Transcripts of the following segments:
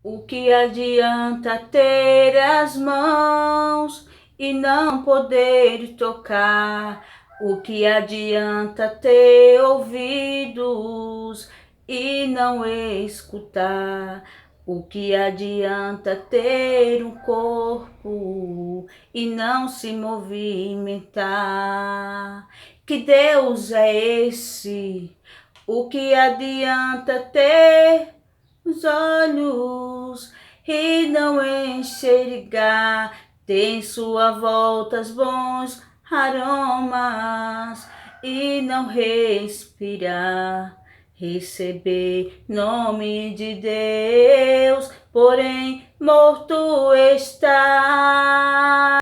O que adianta ter as mãos e não poder tocar? O que adianta ter ouvidos e não escutar? O que adianta ter um corpo e não se movimentar? Que Deus é esse? O que adianta ter os olhos e não enxergar? Tem sua volta os bons aromas e não respirar. Receber nome de Deus, porém morto está.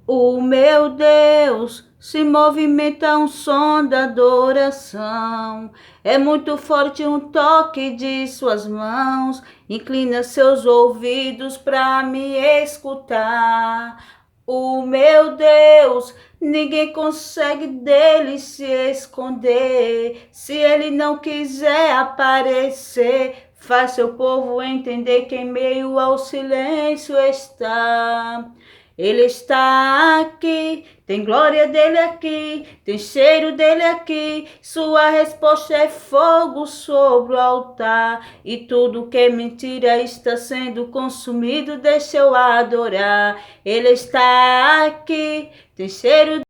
O meu Deus se movimenta um som da adoração. É muito forte um toque de suas mãos. Inclina seus ouvidos para me escutar. O meu Deus, ninguém consegue dele se esconder. Se ele não quiser aparecer, faz seu povo entender que em meio ao silêncio está. Ele está aqui, tem glória dele aqui, tem cheiro dele aqui. Sua resposta é fogo sobre o altar. E tudo que é mentira está sendo consumido. Deixa eu adorar. Ele está aqui, tem cheiro